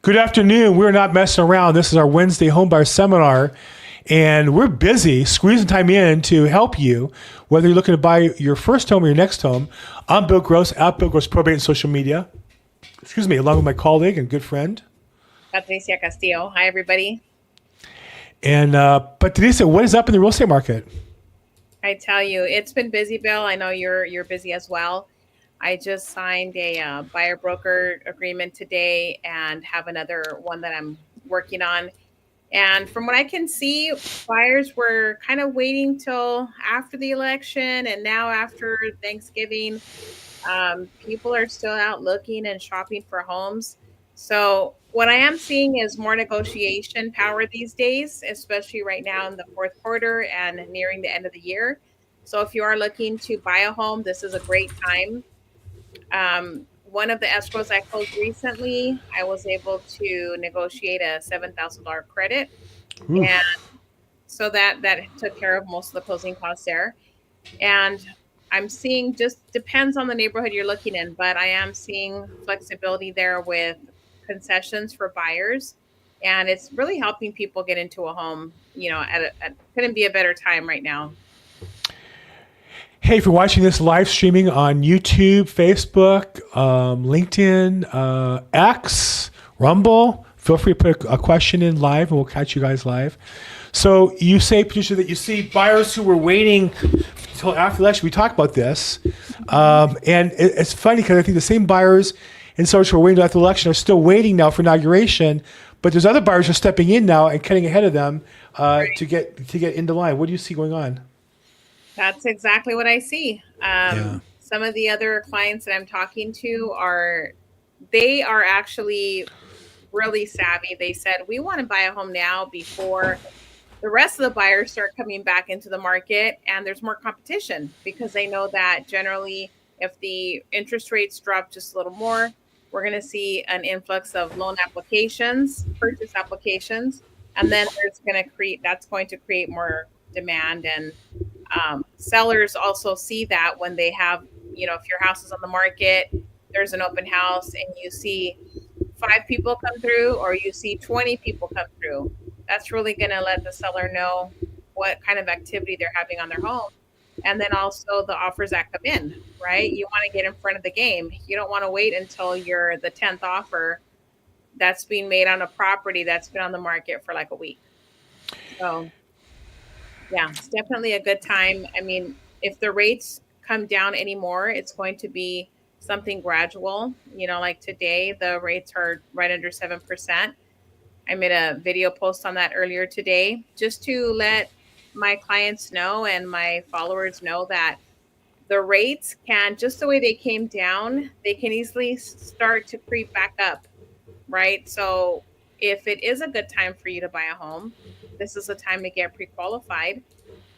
Good afternoon. We're not messing around. This is our Wednesday Homebuyer Seminar, and we're busy squeezing time in to help you, whether you're looking to buy your first home or your next home. I'm Bill Gross, at Bill Gross Probate and Social Media. Excuse me, along with my colleague and good friend. Patricia Castillo. Hi, everybody. And Patricia, what is up in the real estate market? I tell you, it's been busy, Bill. I know you're busy as well. I just signed a buyer broker agreement today and have another one that I'm working on. And from what I can see, buyers were kind of waiting till after the election, and now after Thanksgiving, people are still out looking and shopping for homes. So what I am seeing is more negotiation power these days, especially right now in the fourth quarter and nearing the end of the year. So if you are looking to buy a home, this is a great time. One of the escrows I closed recently, I was able to negotiate a $7,000 credit, and Oof. so that took care of most of the closing costs there. And I'm seeing, just depends on the neighborhood you're looking in, but I am seeing flexibility there with concessions for buyers, and it's really helping people get into a home. Couldn't be a better time right now. Hey, if you're watching this live streaming on YouTube, Facebook, LinkedIn, X, Rumble, feel free to put a question in live and we'll catch you guys live. So you say, Patricia, that you see buyers who were waiting until after the election. We talked about this. And it's funny because I think the same buyers and sellers who were waiting after the election are still waiting now for inauguration. But there's other buyers who are stepping in now and cutting ahead of them Right. to get into line. What do you see going on? That's exactly what I see. Yeah. Some of the other clients that I'm talking to they are actually really savvy. They said, we want to buy a home now before the rest of the buyers start coming back into the market and there's more competition, because they know that generally if the interest rates drop just a little more, we're going to see an influx of loan applications, purchase applications, and then that's going to create more demand. And sellers also see that when they have, if your house is on the market, there's an open house and you see 5 people come through or you see 20 people come through, that's really going to let the seller know what kind of activity they're having on their home. And then also the offers that come in, right? You want to get in front of the game. You don't want to wait until you're the 10th offer that's being made on a property that's been on the market for like a week. So yeah, it's definitely a good time. I mean, if the rates come down anymore, it's going to be something gradual. Like today, the rates are right under 7%. I made a video post on that earlier today just to let my clients know and my followers know that the rates can, just the way they came down, they can easily start to creep back up, right? So if it is a good time for you to buy a home, this is the time to get pre-qualified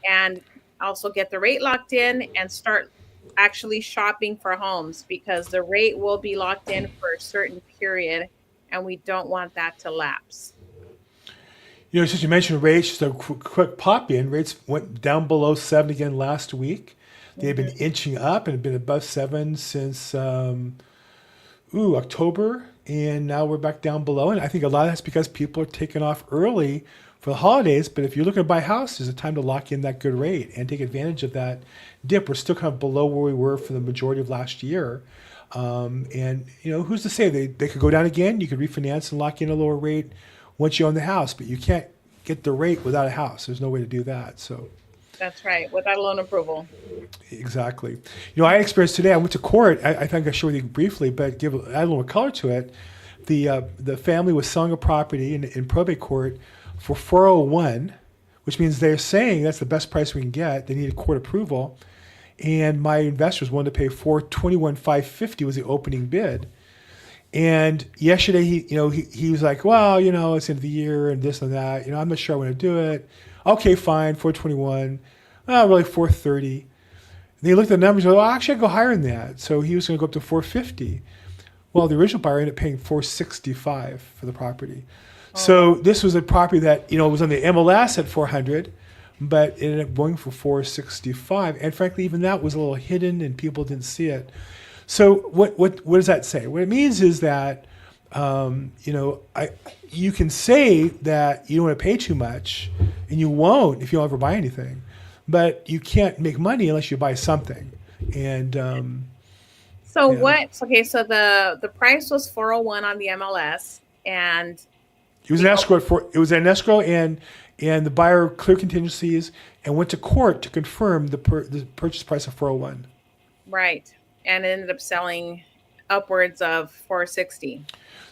and also get the rate locked in and start actually shopping for homes, because the rate will be locked in for a certain period and we don't want that to lapse. Since you mentioned rates, just a quick pop in. Rates went down below 7 again last week. They've been Mhm. inching up and have been above 7 since October, and now we're back down below. And I think a lot of that's because people are taking off early for the holidays. But if you're looking to buy a house, it's a time to lock in that good rate and take advantage of that dip. We're still kind of below where we were for the majority of last year. And who's to say they could go down again? You could refinance and lock in a lower rate once you own the house, but you can't get the rate without a house. There's no way to do that. So That's right, without a loan approval. exactly. I experienced today. I went to court. I think I showed you briefly, but add a little color to it. The family was selling a property in probate court for 401, which means they're saying that's the best price we can get. They needed court approval, and my investors wanted to pay 421,550 was the opening bid. And yesterday, he was like, well, it's the end of the year and this and that. I'm not sure I want to do it. Okay, fine, 421. Oh, really, 430. And he looked at the numbers and well, actually, I'd go higher than that. So he was going to go up to 450. Well, the original buyer ended up paying 465 for the property. Oh, So this was a property that, was on the MLS at 400, but it ended up going for 465. And frankly, even that was a little hidden and people didn't see it. So what does that say? What it means is that You can say that you don't want to pay too much, and you won't if you don't ever buy anything, but you can't make money unless you buy something. And So yeah. okay, so the price was 401 on the MLS, and It was an escrow and the buyer cleared contingencies and went to court to confirm the purchase price of 401. right, and it ended up selling upwards of 460.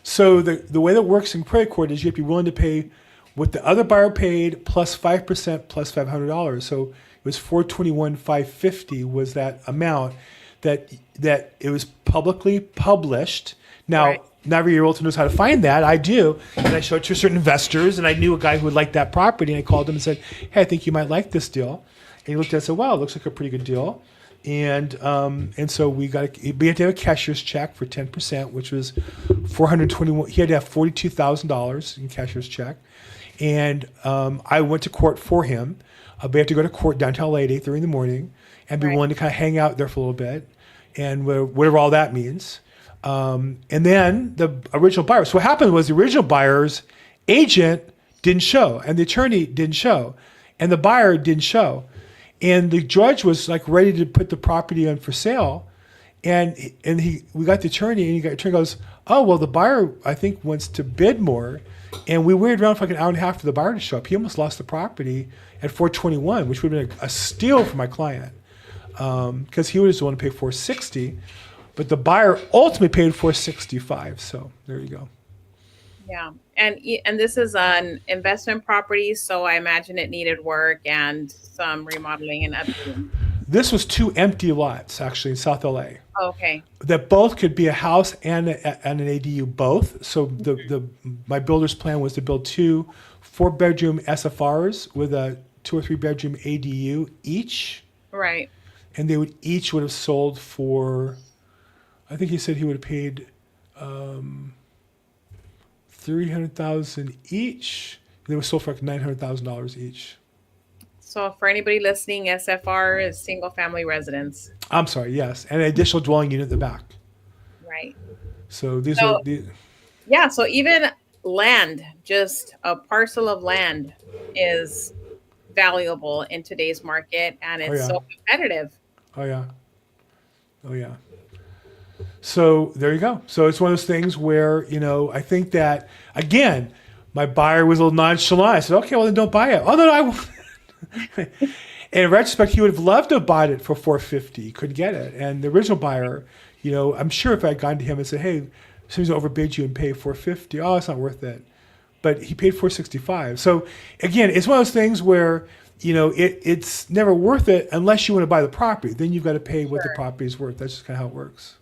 So the way that works in credit court is you have to be willing to pay what the other buyer paid plus 5% plus $500. So it was 421,550 was that amount that it was publicly published. Now, Right. not every realtor knows how to find that. I do. And I showed it to certain investors, and I knew a guy who would like that property. And I called him and said, hey, I think you might like this deal. And he looked at it and said, wow, it looks like a pretty good deal. And so we had to have a cashier's check for 10%, which was $421. He had to have $42,000 in cashier's check. And I went to court for him. We have to go to court downtown LA at 8:30 in the morning and be Right. willing to kind of hang out there for a little bit and whatever all that means. And then the original buyer. So what happened was the original buyer's agent didn't show, and the attorney didn't show, and the buyer didn't show. And the judge was like ready to put the property on for sale. And we got the attorney, and the attorney goes, oh, well, the buyer, I think, wants to bid more. And we waited around for like an hour and a half for the buyer to show up. He almost lost the property at 421, which would have been a steal for my client. Because he was the one to pay 460, but the buyer ultimately paid 465. So there you go. Yeah, and this is an investment property, so I imagine it needed work and some remodeling and updating. This was 2 empty lots actually in South LA Okay, that both could be a house and an ADU both. So my builder's plan was to build 2 4-bedroom SFRs with a 2 or 3 bedroom ADU each, right. and they would have sold for, I think he said he would have paid $300,000 each. They were sold for like $900,000 each. So for anybody listening, SFR is single family residence, I'm sorry, yes, and an additional dwelling unit in the back. right? So these So- are the. Yeah, so even land, just a parcel of land, is valuable in today's market, and it's yeah. so competitive. Oh yeah. So there you go. So it's one of those things where, I think that, again, my buyer was a little nonchalant. I said, okay, well then don't buy it. Oh no, I won't. And in retrospect, he would have loved to have bought it for 450. He couldn't get it. And the original buyer, I'm sure if I had gone to him and said, hey, somebody's overbid you and pay 450, oh, it's not worth it. But he paid 465. So again, it's one of those things where, it's never worth it unless you want to buy the property. Then you've got to pay what the Sure. property is worth. That's just kind of how it works.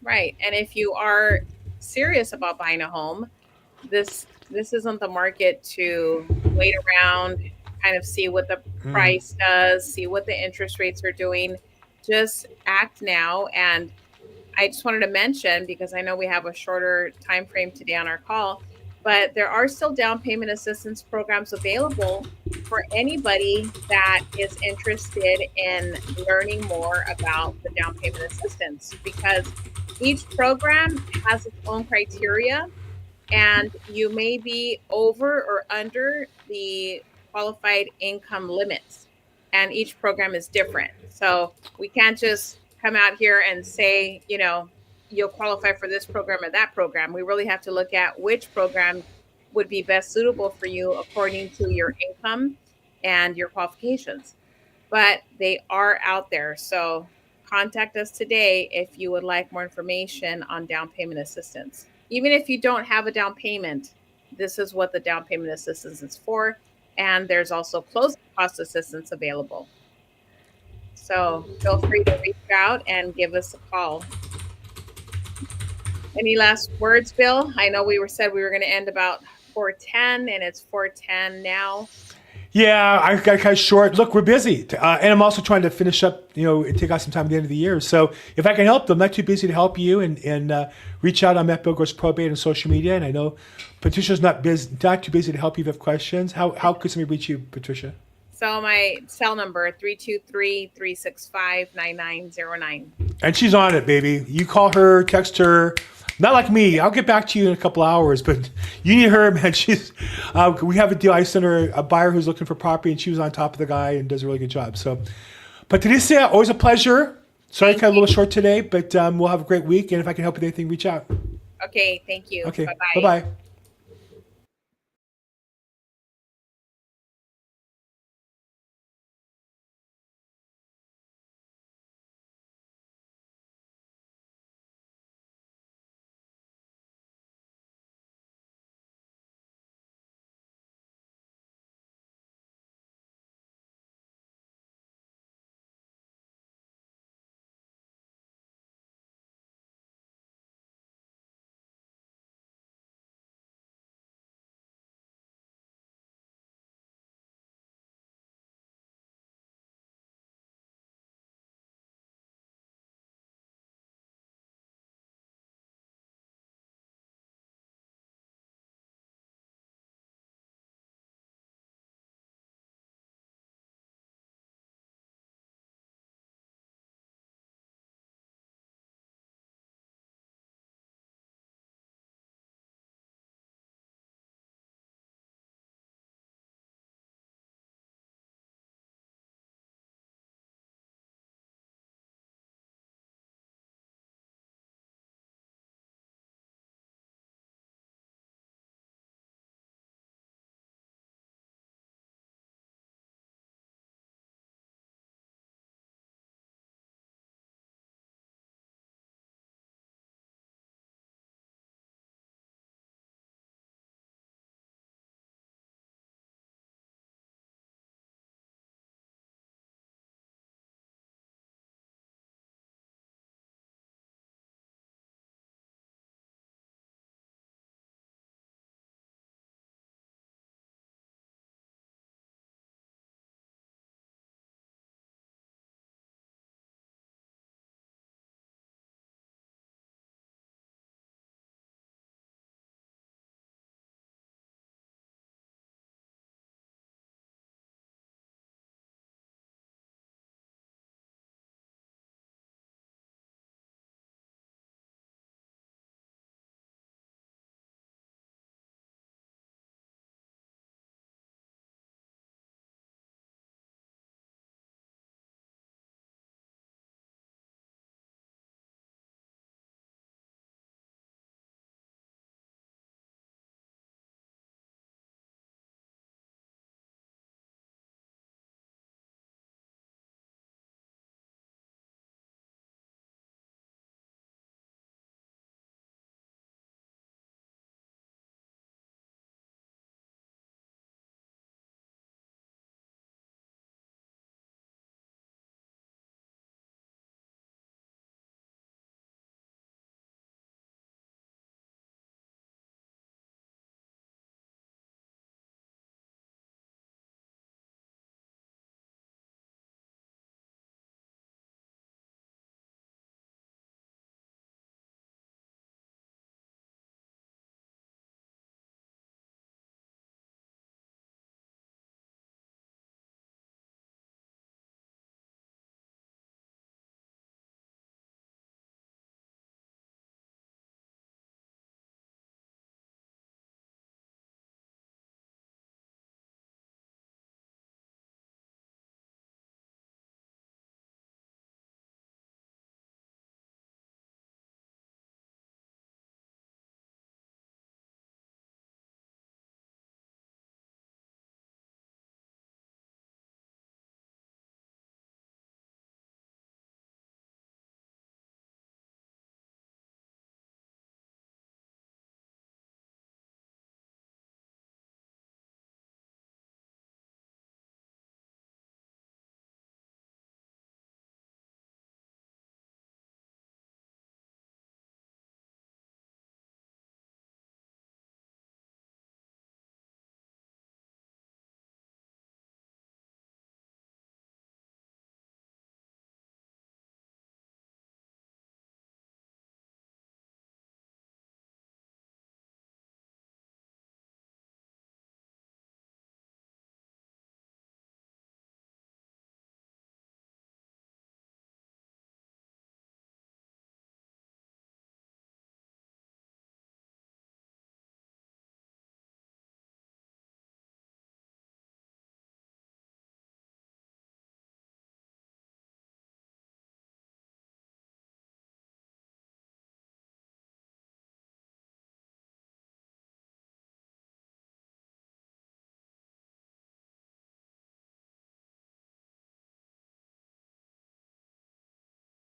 Right. And if you are serious about buying a home, this isn't the market to wait around, kind of see what the price does, see what the interest rates are doing. Just act now. And I just wanted to mention, because I know we have a shorter time frame today on our call, but there are still down payment assistance programs available for anybody that is interested in learning more about the down payment assistance, because each program has its own criteria, and you may be over or under the qualified income limits, and each program is different. So we can't just come out here and say, you'll qualify for this program or that program. We really have to look at which program would be best suitable for you according to your income and your qualifications. But they are out there. So contact us today if you would like more information on down payment assistance. Even if you don't have a down payment, this is what the down payment assistance is for. And there's also closing cost assistance available. So feel free to reach out and give us a call. Any last words, Bill? I know we said we were going to end about 4:10, and it's 4:10 now. Yeah, I got kind of short. Look, we're busy. And I'm also trying to finish up, and take out some time at the end of the year. So if I can help them, I'm not too busy to help you, and reach out. I'm at Bill Gross Probate on social media. And I know Patricia's not too busy to help you if you have questions. How could somebody reach you, Patricia? So my cell number, 323-365-9909. And she's on it, baby. You call her, text her, Not like me. I'll get back to you in a couple hours, but you need her, man. She's. We have a deal. I sent her a buyer who's looking for property, and she was on top of the guy and does a really good job. So, but Tanisha, always a pleasure. Sorry, kind of a little short today, but we'll have a great week. And if I can help with anything, reach out. Okay, thank you. Okay. Bye-bye. Bye bye.